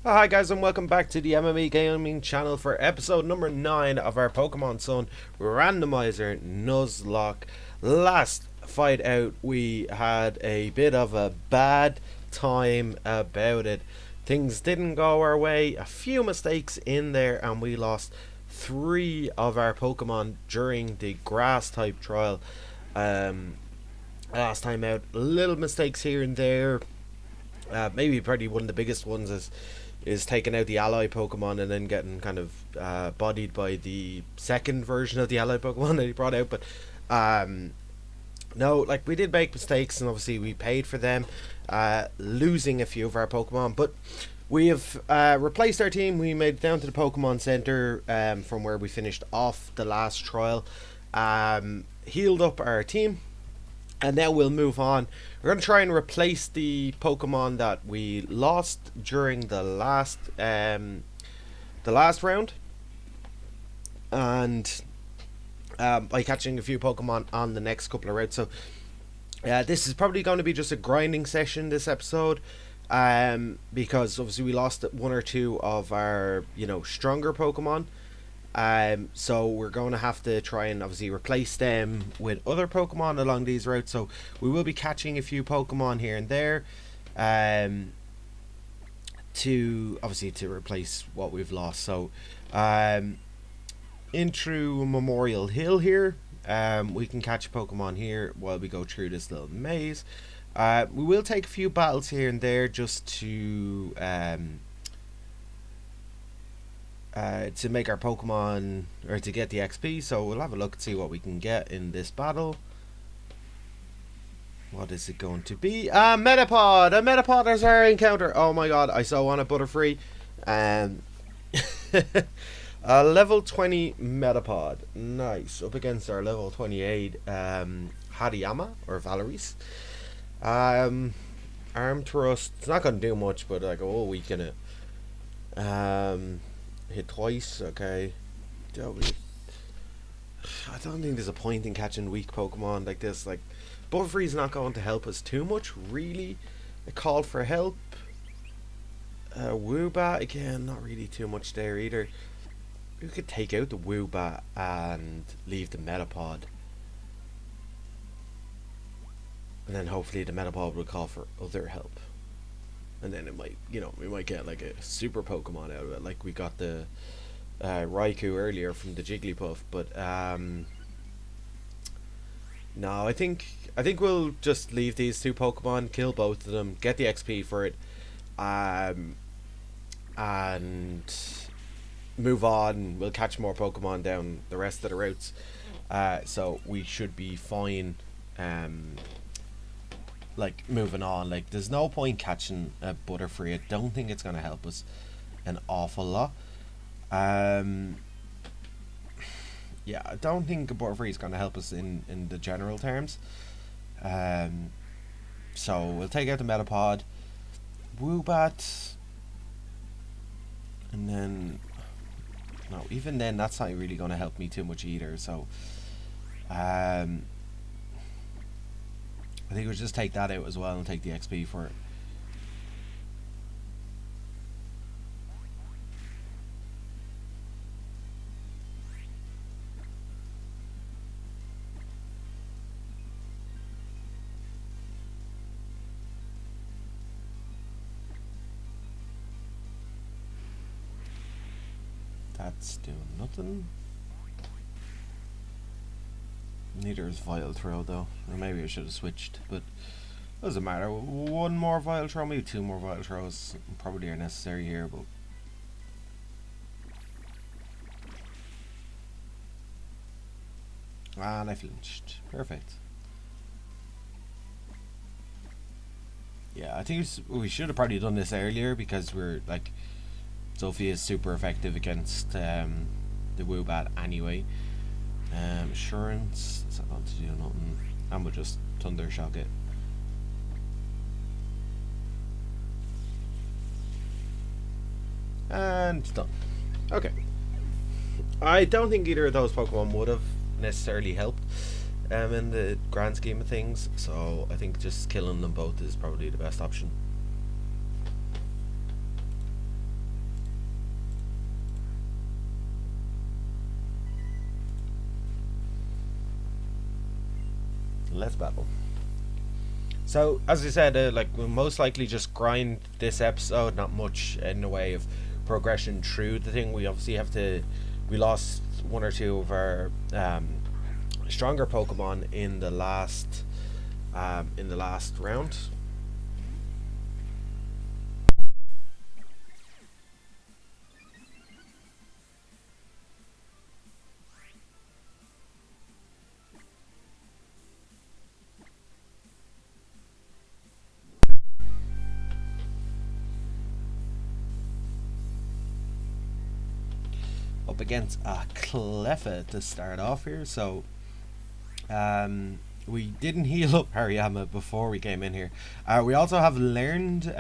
Hi guys and welcome back to the MMA Gaming channel for episode number 9 of our Pokemon Sun Randomizer Nuzlocke. Last fight out we had a bit of a bad time about it. Things didn't go our way, a few mistakes in there, and we lost 3 of our Pokemon during the grass type trial. Last time out, little mistakes here and there. Maybe probably one of the biggest ones is taking out the ally Pokemon and then getting kind of bodied by the second version of the ally Pokemon that he brought out. But no, like, we did make mistakes, and obviously we paid for them, losing a few of our Pokemon. But we have replaced our team. We made it down to the Pokemon Center from where we finished off the last trial. Healed up our team. And now we'll move on. We're going to try and replace the Pokemon that we lost during the last round. And by catching a few Pokemon on the next couple of routes. So this is probably going to be just a grinding session this episode. Because obviously we lost one or two of our, stronger Pokemon. So we're going to have to try and obviously replace them with other Pokemon along these routes. So we will be catching a few Pokemon here and there, to replace what we've lost. So in through Memorial Hill here, we can catch Pokemon here while we go through this little maze. We will take a few battles here and there just to make our Pokemon, or to get the XP. So we'll have a look and see what we can get in this battle. What is it going to be? Metapod! A Metapod is our encounter. Oh my god, I so want a Butterfree. A level 20 Metapod. Nice. Up against our level 28 Hariyama, or Valorys. Arm Thrust. It's not going to do much, but like, we'll weaken it. Hit twice, okay. I don't think there's a point in catching weak Pokemon like this. Like, Butterfree's not going to help us too much, really. A call for help. Woobat, again, not really too much there either. We could take out the Woobat and leave the Metapod. And then hopefully the Metapod will call for other help. And then it might, we might get like a super Pokemon out of it, like we got the Raikou earlier from the Jigglypuff. But no, I think we'll just leave these two Pokemon, kill both of them, get the XP for it, and move on. We'll catch more Pokemon down the rest of the routes, so we should be fine. Like, moving on, like, there's no point catching a Butterfree. I don't think it's going to help us an awful lot. Yeah, I don't think a Butterfree is going to help us in the general terms. So we'll take out the Metapod, Woobat, and then, no, even then that's not really going to help me too much either. So I think we'll just take that out as well and take the XP for it. That's doing nothing. Neither is Vile Throw though, or maybe I should have switched, but doesn't matter. One more Vile Throw, maybe two more Vile Throws probably are necessary here, but and I flinched. Perfect. Yeah, I think we should have probably done this earlier, because we're like, Sophie is super effective against the Woobat anyway. Assurance, it's not going to do nothing, and we'll just Thunder Shock it. And it's done. Okay. I don't think either of those Pokemon would have necessarily helped in the grand scheme of things, so I think just killing them both is probably the best option. let's battle. So, as I said, like, we'll most likely just grind this episode. Not much in the way of progression through the thing. We obviously have to. We lost one or two of our stronger Pokemon in the last round. Up against a Cleffa to start off here, so we didn't heal up Hariyama before we came in here. We also have learned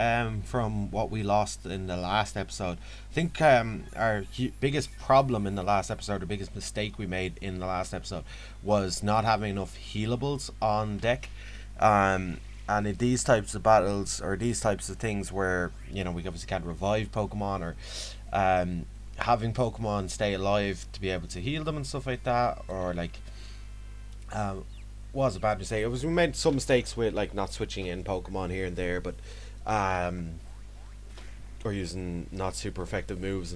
from what we lost in the last episode. I think our biggest problem in the last episode, the biggest mistake we made in the last episode, was not having enough healables on deck. And in these types of battles, or these types of things where, you know, we obviously can't revive Pokemon, or having Pokemon stay alive to be able to heal them and stuff like that, or like was a bad mistake. We made some mistakes with like not switching in Pokemon here and there, but or using not super effective moves,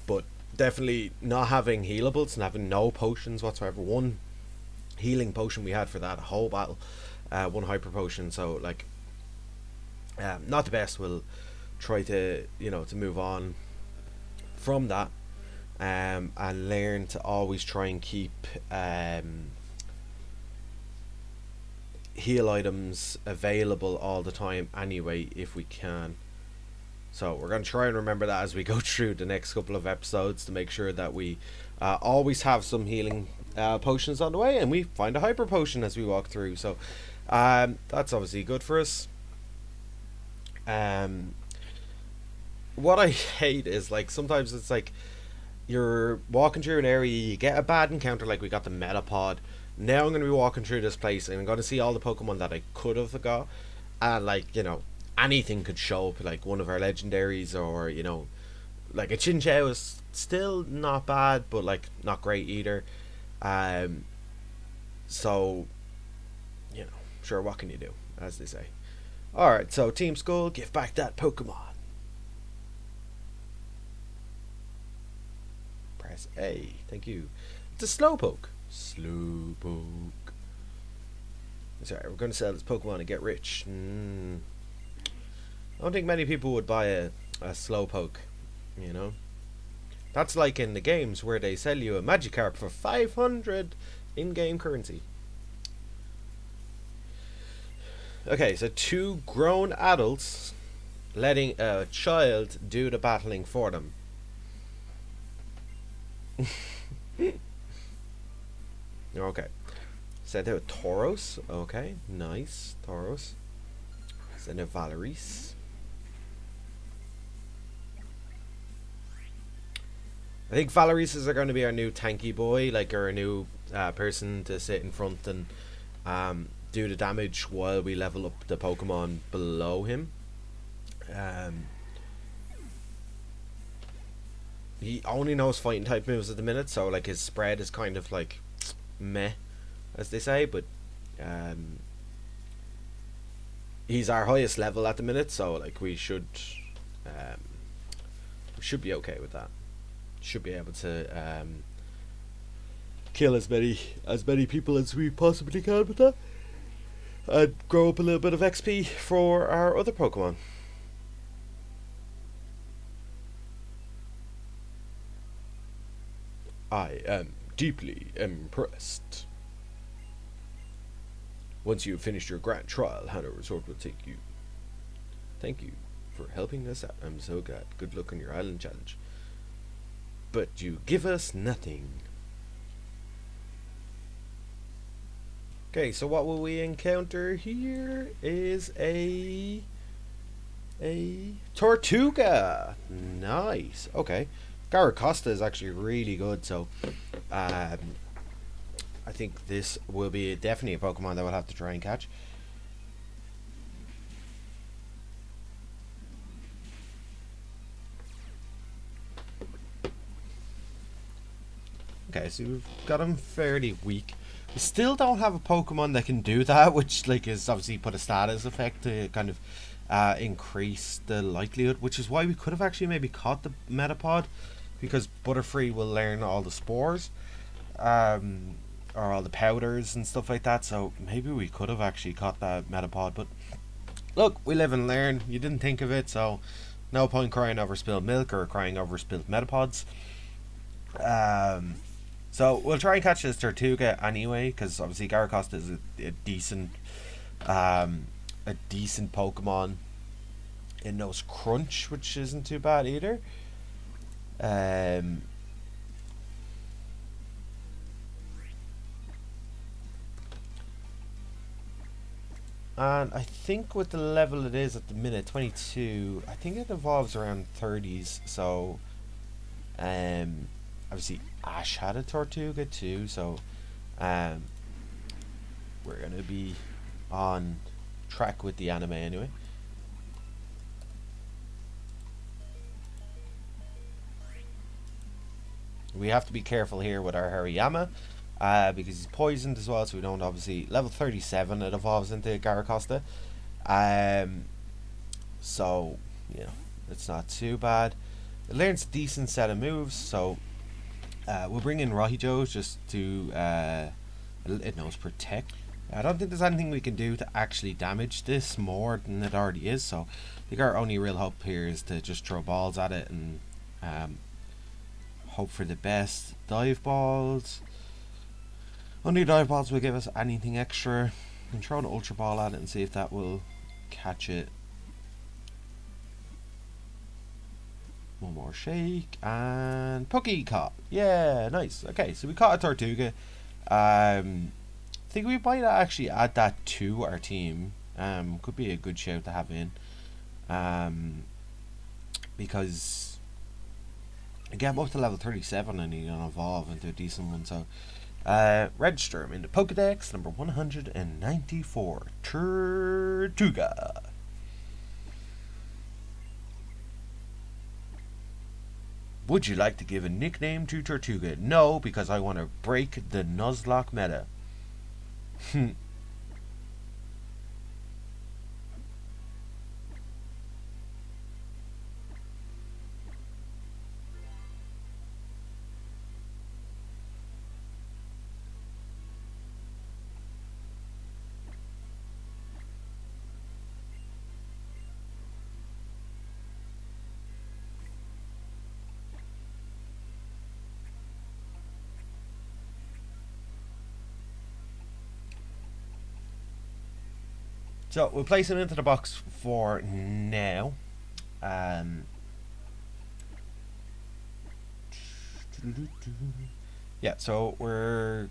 but definitely not having healables and having no potions whatsoever. One healing potion we had for that whole battle, one hyper potion, so like not the best. We'll try to, you know, to move on from that, and learn to always try and keep heal items available all the time anyway, if we can. So we're going to try and remember that as we go through the next couple of episodes, to make sure that we always have some healing potions on the way, and we find a hyper potion as we walk through. So that's obviously good for us. What I hate is, like, sometimes it's like you're walking through an area, you get a bad encounter, like we got the Metapod. Now I'm going to be walking through this place and I'm going to see all the Pokemon that I could have got, and like, you know, anything could show up, like one of our legendaries, or, you know, like a Chinchou is still not bad, but like not great either. So, you know, sure, what can you do, as they say. Alright, so Team Skull, give back that Pokemon. Press A. Thank you. It's a Slowpoke. Slowpoke. Sorry, we're going to sell this Pokemon and get rich. I don't think many people would buy a Slowpoke, you know. That's like in the games where they sell you a Magikarp for 500 in-game currency. Okay, so two grown adults letting a child do the battling for them. Okay. Send out Tauros. Okay, nice. Tauros. Send out Valorese. I think Valoreses are going to be our new tanky boy, like our new person to sit in front and do the damage while we level up the Pokemon below him. He only knows fighting type moves at the minute, so like his spread is kind of like meh, as they say, but he's our highest level at the minute, so like we should be okay with that. Should be able to kill as many people as we possibly can with that, and grow up a little bit of XP for our other Pokemon. I am deeply impressed. Once you've finished your grand trial, Hana Resort will take you. Thank you for helping us out. I'm so glad. Good luck on your island challenge. But you give us nothing. Okay, so what will we encounter here is a Tortuga. Nice. Okay. Garacosta is actually really good, so I think this will be definitely a Pokemon that we'll have to try and catch. Okay, so we've got him fairly weak. We still don't have a Pokemon that can do that, which like is obviously put a status effect to kind of increase the likelihood, which is why we could have actually maybe caught the Metapod, because Butterfree will learn all the spores, or all the powders and stuff like that. So maybe we could have actually caught that Metapod, but look, we live and learn. You didn't think of it, so no point crying over spilled milk or crying over spilled Metapods. So we'll try and catch this Tortuga anyway, because obviously Garacosta is a decent, Pokemon. It knows Crunch, which isn't too bad either. And I think with the level it is at the minute, 22, I think it evolves around 30s. So, obviously Ash had a Tortuga too. So, we're gonna be on track with the anime anyway. We have to be careful here with our Hariyama, because he's poisoned as well, so we don't obviously... Level 37 it evolves into Garacosta. So, you know, it's not too bad. It learns a decent set of moves, so we'll bring in Rahijo just to... it knows Protect. I don't think there's anything we can do to actually damage this more than it already is, so I think our only real hope here is to just throw balls at it and hope for the best. Dive balls. Only dive balls will give us anything extra. We can throw an Ultra Ball at it and see if that will catch it. One more shake and Pokey caught. Yeah, nice. Okay, so we caught a Tortuga. I think we might actually add that to our team. Could be a good shout to have in. Because again, I'm up to level 37 and you can evolve into a decent one. So register him into Pokedex number 194, Tortuga. Would you like to give a nickname to Tortuga? No, because I want to break the Nuzlocke meta. So we'll place him into the box for now. Yeah, so we're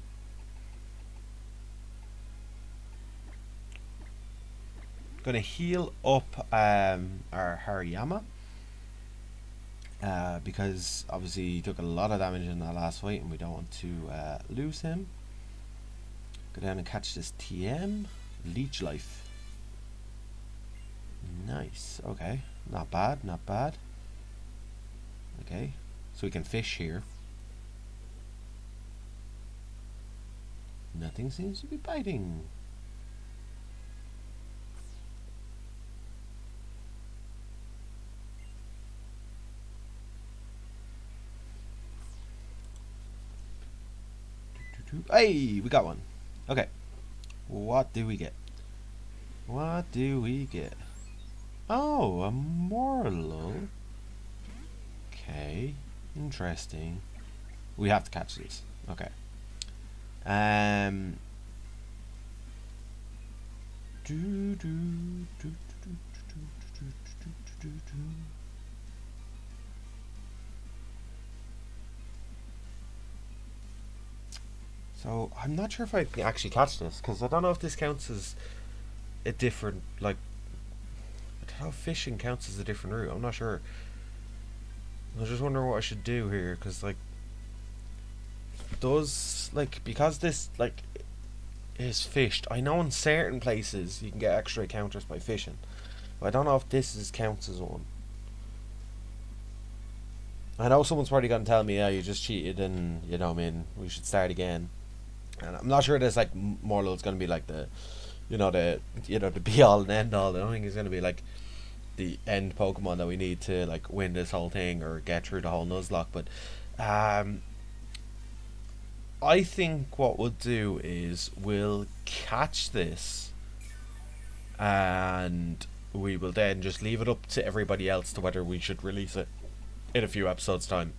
gonna heal up our Hariyama, because obviously he took a lot of damage in that last fight and we don't want to lose him. Go down and catch this TM. Leech Life. Nice. Okay. Not bad. Not bad. Okay. So we can fish here. Nothing seems to be biting. Hey, we got one. Okay. What do we get? What do we get? Oh, a Morlo. Okay, interesting. We have to catch these. Okay. So I'm not sure if I can actually catch this, because I don't know if this counts as a different, like, I don't know if fishing counts as a different route. I'm not sure. I was just wondering what I should do here, because like, does, like, because this like is fished, I know in certain places you can get extra encounters by fishing, but I don't know if this counts as one. I know someone's probably gonna tell me, yeah, you just cheated and, you know what I mean, we should start again. And I'm not sure this like Morlul's gonna be like the, the be all and end all. I don't think he's gonna be like the end Pokemon that we need to like win this whole thing or get through the whole Nuzlocke. But I think what we'll do is we'll catch this, and we will then just leave it up to everybody else to whether we should release it in a few episodes time.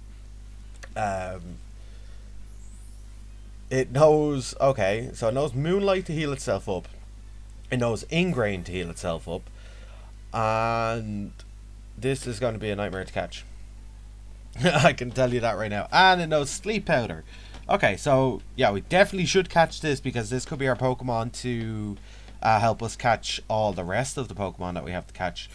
It knows, okay, so it knows Moonlight to heal itself up, it knows Ingrain to heal itself up, and this is going to be a nightmare to catch. I can tell you that right now. And it knows Sleep Powder. Okay, so yeah, we definitely should catch this, because this could be our Pokemon to help us catch all the rest of the Pokemon that we have to catch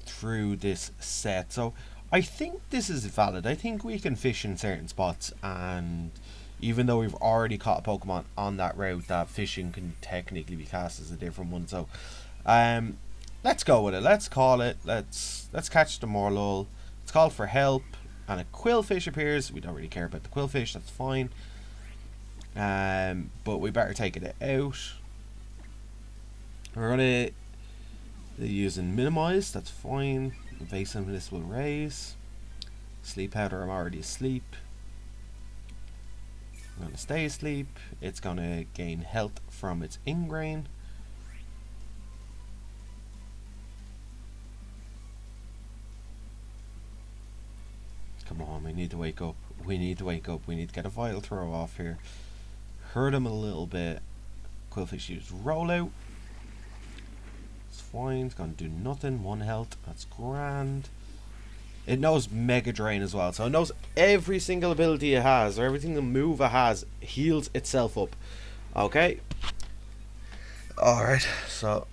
through this set. So I think this is valid. I think we can fish in certain spots, and even though we've already caught a Pokemon on that route, that fishing can technically be cast as a different one. So let's go with it. Let's call it. Let's catch the Morlul. It's called for help, and a Quillfish appears. We don't really care about the Quillfish, that's fine. But we better take it out. We're gonna using minimize, that's fine. Evasiveness will raise. Sleep Powder, I'm already asleep. I'm gonna stay asleep. It's gonna gain health from its Ingrain. Come on, we need to wake up. We need to wake up. We need to get a Vital Throw off here. Hurt him a little bit. Quillfish use Rollout. It's fine. It's gonna do nothing. 1 health. That's grand. It knows Mega Drain as well, so it knows every single ability it has, or everything the move it has heals itself up. Okay. Alright, so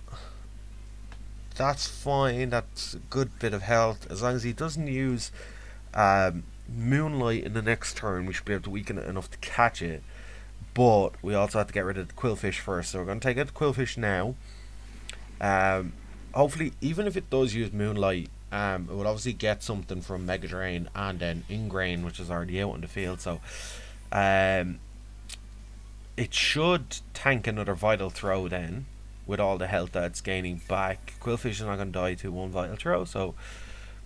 that's fine. That's a good bit of health. As long as he doesn't use Moonlight in the next turn, we should be able to weaken it enough to catch it. But we also have to get rid of the Quillfish first, so we're going to take out the Quillfish now. Hopefully, even if it does use Moonlight, it will obviously get something from Mega Drain and then Ingrain, which is already out in the field. So it should tank another Vital Throw then, with all the health that it's gaining back. Quillfish is not going to die to 1 Vital Throw, so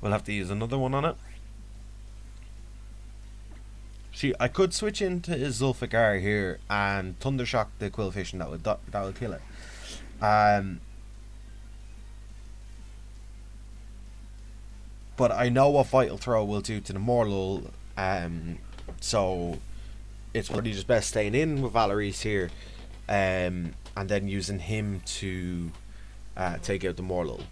we'll have to use another one on it. See, I could switch into Zulfigar here and Thundershock the Quillfish, and that would kill it. But I know what Vital Throw will do to the Morlul, so it's really just best staying in with Valorese here, and then using him to take out the Morlul.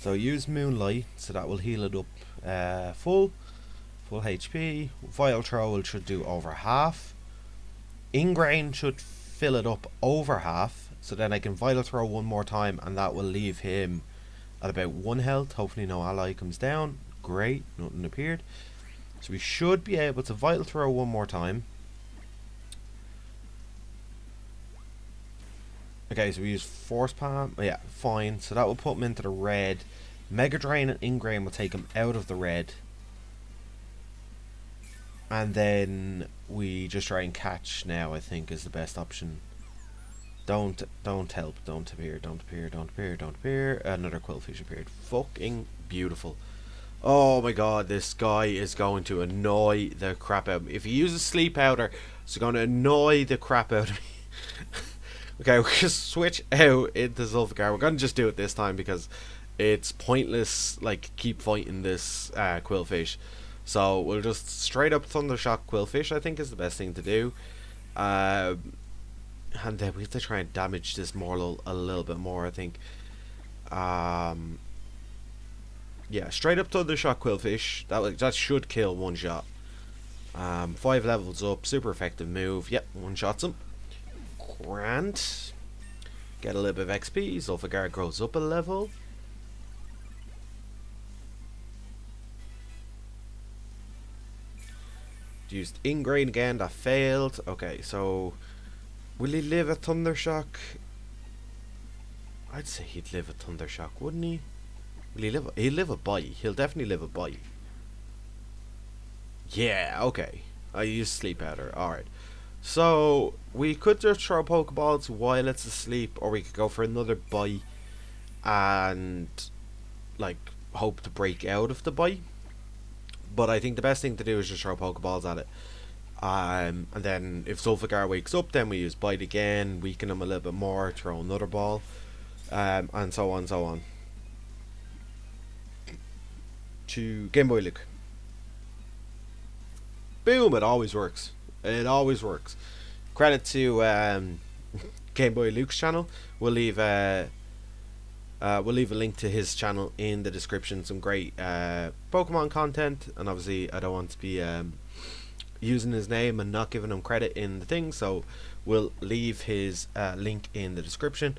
So use Moonlight, so that will heal it up full HP. Vital Throw should do over half. Ingrain should fill it up over half, so then I can Vital Throw one more time, and that will leave him at about 1 health. Hopefully no ally comes down. Great, nothing appeared. So we should be able to Vital Throw one more time. Okay, so we use Force Palm. Yeah, fine. So that will put him into the red. Mega Drain and Ingrain will take him out of the red. And then we just try and catch now, I think, is the best option. Don't help. Don't appear. Don't appear. Don't appear. Don't appear. Another Quillfish appeared. Fucking beautiful. Oh my god, this guy is going to annoy the crap out of me. If he uses Sleep Powder, it's going to annoy the crap out of me. Okay, we'll just switch out into Zulfigar. We're going to just do it this time because it's pointless, like, keep fighting this Quillfish. So we'll just straight up Thundershock Quillfish, I think is the best thing to do. And then we have to try and damage this Morlul a little bit more, I think. Yeah, straight up Thundershock Quillfish. That should kill one shot. 5 levels up, super effective move. Yep, one shots him. Grand. Get a little bit of XP. Zulfigar grows up a level. Used Ingrain again, that failed. Okay, so will he live a Thundershock? I'd say he'd live a Thundershock, wouldn't he? Will he live? He'll live a bite. He'll definitely live a bite. Yeah, okay. I use Sleep Powder. Alright. So, we could just throw Pokeballs while it's asleep, or we could go for another bite and, like, hope to break out of the bite. But I think the best thing to do is just throw Pokeballs at it. And then if Zulfigar wakes up, then we use Bite again, weaken him a little bit more, throw another ball, and so on, so on. To Game Boy Luke. Boom! It always works. It always works. Credit to Game Boy Luke's channel. We'll leave a link to his channel in the description. Some great Pokemon content, and obviously I don't want to be using his name and not giving him credit in the thing, so we'll leave his link in the description.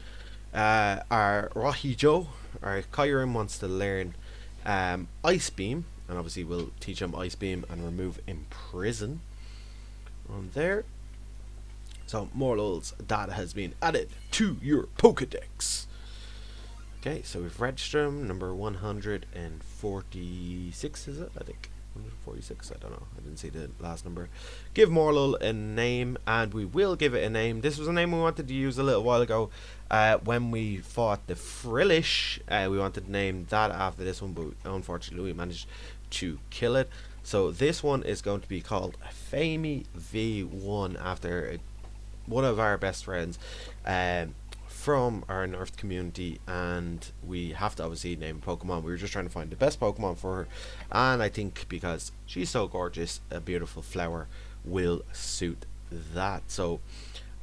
Our Rahijo, our Kyurem, wants to learn Ice Beam, and obviously we'll teach him Ice Beam and remove Imprison on there. So Mortal's data has been added to your Pokedex. Okay, so we've registered him, number 146, is it? I think 146, I don't know, I didn't see the last number. Give Mortal a name, and we will give it a name. This was a name we wanted to use a little while ago when we fought the Frillish. We wanted to name that after this one, but unfortunately we managed to kill it. So this one is going to be called Famey V1, after one of our best friends from our North community, and we have to obviously name a Pokemon. We were just trying to find the best Pokemon for her, and I think because she's so gorgeous, a beautiful flower will suit that. So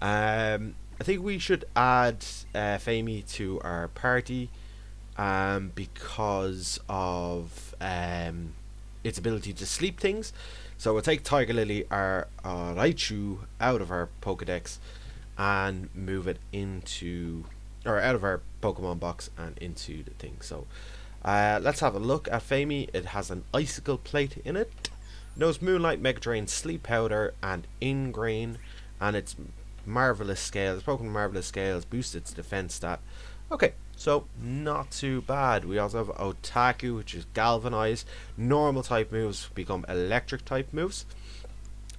I think we should add Famey to our party because of its ability to sleep things. So we'll take Tiger Lily, our Raichu, out of our Pokedex and move it into, or out of our Pokemon box and into the thing. So let's have a look at Famey. It has an Icicle plate in it, knows Moonlight, Mega Drain, Sleep Powder, and Ingrain, and its Marvelous Scales, Pokemon Marvelous Scales, boosts its defense stat. Okay, so not too bad. We also have Otaku, which is Galvanize. Normal type moves become electric type moves,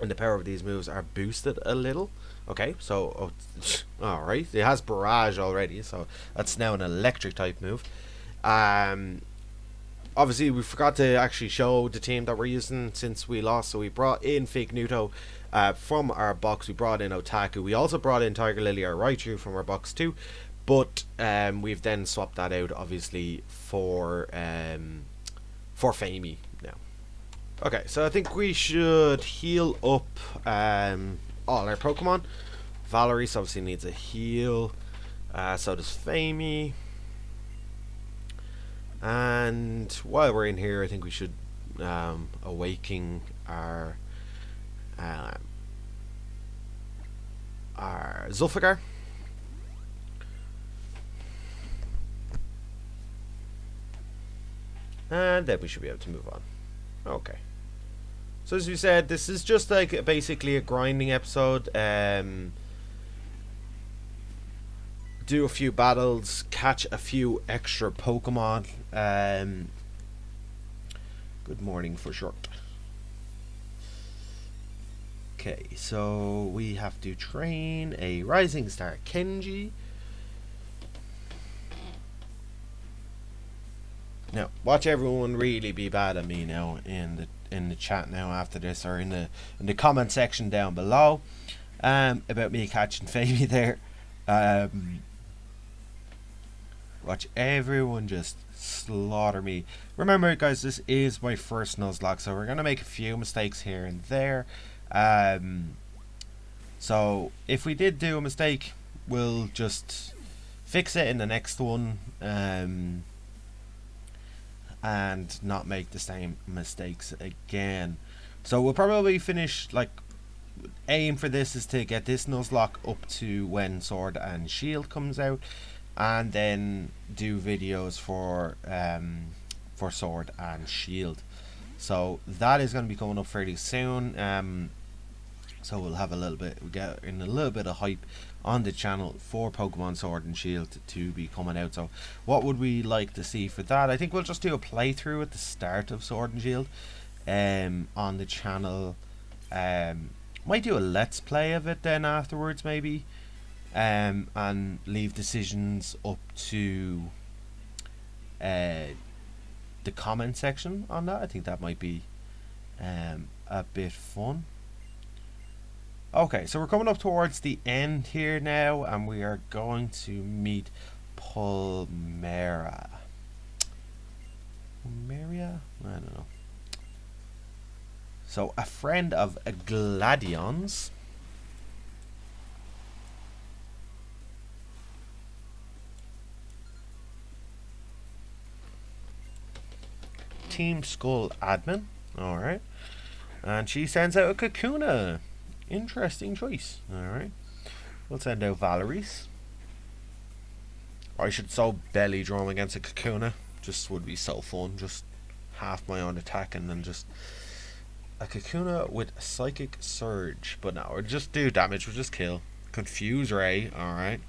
and the power of these moves are boosted a little. Okay, so alright, it has Barrage already, so that's now an electric type move. Obviously we forgot to actually show the team that we're using since we lost, so we brought in Fake Nuto from our box. We brought in Otaku. We also brought in Tiger Lily or Raichu from our box too, but we've then swapped that out obviously for Famey now. Okay, so I think we should heal up all our Pokemon. Valerie obviously needs a heal, so does Famey. And while we're in here, I think we should awaken our Zulfigar. And then we should be able to move on. Okay. So as we said, this is just like basically a grinding episode. Do a few battles, catch a few extra Pokemon. Good morning for short. Okay, so we have to train a Rising Star Kenji. Now, watch everyone really be bad at me now in the chat now after this, or in the comment section down below, about me catching Famey there. Watch everyone just slaughter me. Remember, guys, this is my first Nuzlocke, so we're gonna make a few mistakes here and there. So if we did do a mistake, we'll just fix it in the next one, and not make the same mistakes again. So we'll probably finish, like, aim for this is to get this Nuzlocke up to when Sword and Shield comes out, and then do videos for Sword and Shield. So that is going to be coming up fairly soon. So we'll have a little bit, we get in a little bit of hype on the channel for Pokemon Sword and Shield to be coming out. So what would we like to see for that? I think we'll just do a playthrough at the start of Sword and Shield on the channel. Might do a let's play of it then afterwards maybe, and leave decisions up to the comment section on that. I think that might be a bit fun. Okay, so we're coming up towards the end here now, and we are going to meet Pulmera. Pulmeria? I don't know. So, a friend of Gladion's. Team Skull admin. Alright. And she sends out a Kakuna. Interesting choice. Alright. We'll send out Valerie's. I should so belly drum against a Kakuna. Just would be so fun. Just half my own attack and then just a Kakuna with Psychic Surge. But no, we'll just do damage. We'll just kill. Confuse Ray. Alright.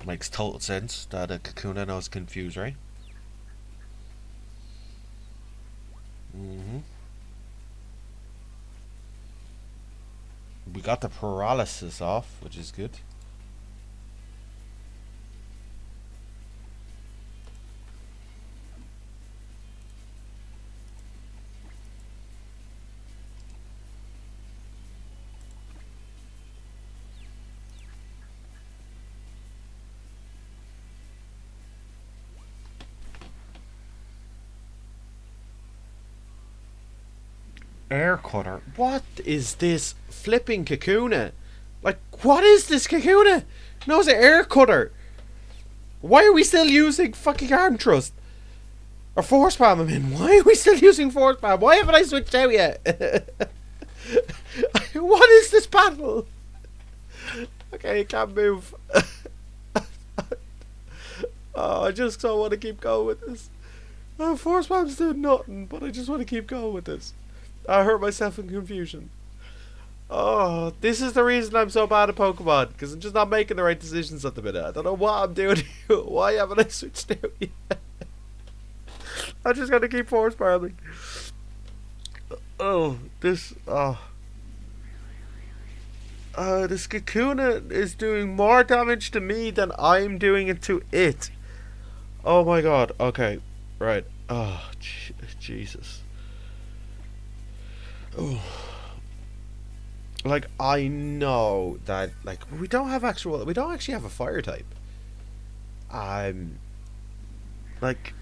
Makes total sense that a Kakuna knows Confuse Ray. We got the paralysis off, which is good. Air Cutter. What is this flipping Kakuna? Like, what is this Kakuna? No, it's an Air Cutter. Why are we still using fucking Arm Thrust? Or Force Palm, I mean. Why are we still using Force Palm? Why haven't I switched out yet? What is this battle? Okay, I can't move. Oh, I just don't want to keep going with this. Force Palm's doing nothing, but I just want to keep going with this. I hurt myself in confusion. Oh, this is the reason I'm so bad at Pokemon, because I'm just not making the right decisions at the minute. I don't know what I'm doing. Why haven't I switched out yet? I'm just gonna keep force farming. Oh, this this Kakuna is doing more damage to me than I'm doing it to it. Oh my god. Okay, right. Oh, Jesus. Oh, like I know that like we don't actually have a fire type. Like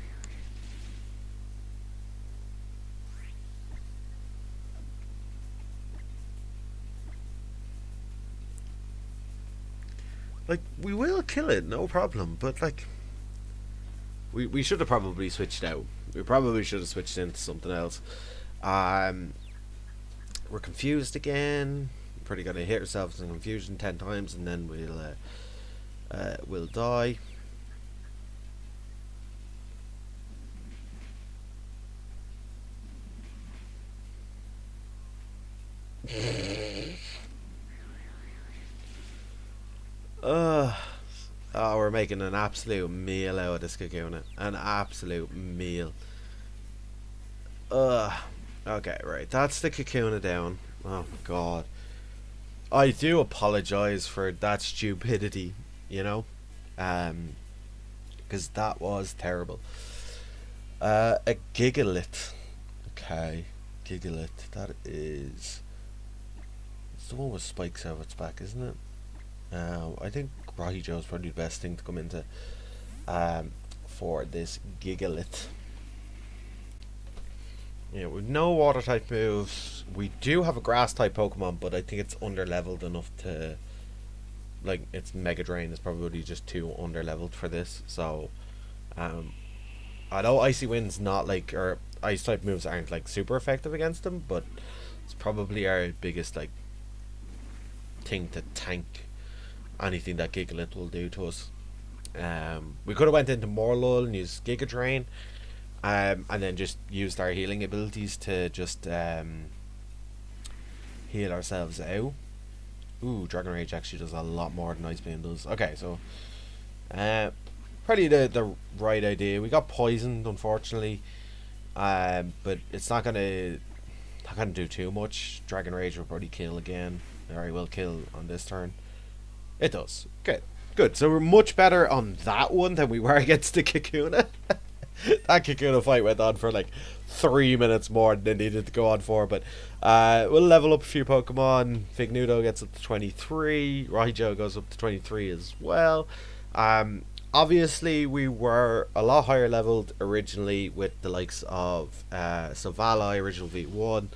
we will kill it, no problem. But like we should have probably switched out. We probably should have switched into something else. We're confused again. Pretty gonna hit ourselves in confusion 10 times and then we'll die. Oh, we're making an absolute meal out of this Kakuna. An absolute meal. Okay, right. That's the Kakuna down. Oh my god. I do apologize for that stupidity, you know? Because that was terrible. A Gigalith. Okay. Gigalith. That is... It's the one with spikes out of its back, isn't it? I think Rahijo is probably the best thing to come into for this Gigalith. Yeah, with no water type moves. We do have a grass type Pokemon, but I think it's under leveled enough to, like, its Mega Drain is probably just too under leveled for this. So I know Icy Wind's not like, or ice type moves aren't like super effective against them, but it's probably our biggest like thing to tank anything that Gigalith will do to us. We could have went into Morlull and used Giga Drain. And then just used our healing abilities to just heal ourselves out. Ooh, Dragon Rage actually does a lot more than Ice Beam does. Okay, so probably the right idea. We got poisoned, unfortunately, but it's not gonna do too much. Dragon Rage will probably kill again, or he will kill on this turn. It does. Good. So we're much better on that one than we were against the Kakuna. That Kakuna fight went on for like 3 minutes more than it needed to go on for, but we'll level up a few Pokemon. Fignudo gets up to 23. Raijo goes up to 23 as well. Obviously, we were a lot higher leveled originally with the likes of Savala, original V1,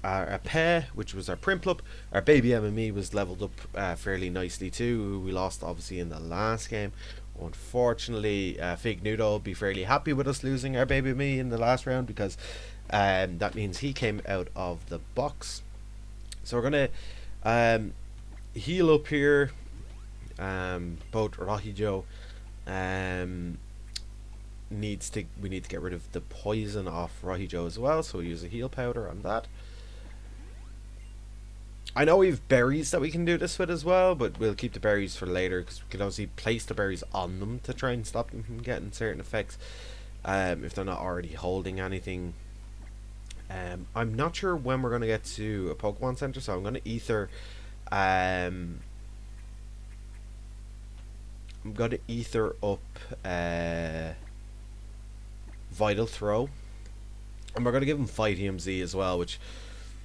our Pe, which was our Prinplup. Our Baby MME was leveled up fairly nicely too. We lost obviously in the last game. Unfortunately, Fignudo will be fairly happy with us losing our Baby MME in the last round, because that means he came out of the box. So we're gonna heal up here. Both Rahijo we need to get rid of the poison off Rahijo as well, so we use a heal powder on that. I know we have berries that we can do this with as well, but we'll keep the berries for later, because we can obviously place the berries on them to try and stop them from getting certain effects if they're not already holding anything. I'm not sure when we're going to get to a Pokemon Center, so I'm going to ether up Vital Throw, and we're going to give him Fightium Z as well, which,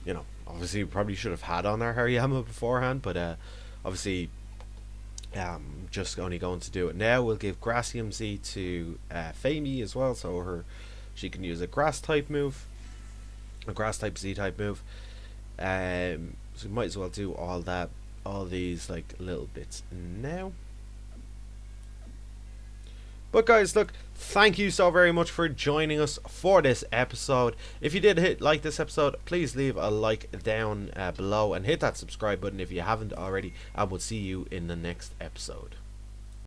you know, obviously we probably should have had on our Hariyama beforehand, but obviously just only going to do it now. We'll give Grassium Z to Famey as well, so she can use a grass type move, a grass type Z type move. So we might as well do all these like little bits now. But guys, look, thank you so very much for joining us for this episode. If you did like this episode, please leave a like down below and hit that subscribe button if you haven't already, and we'll see you in the next episode.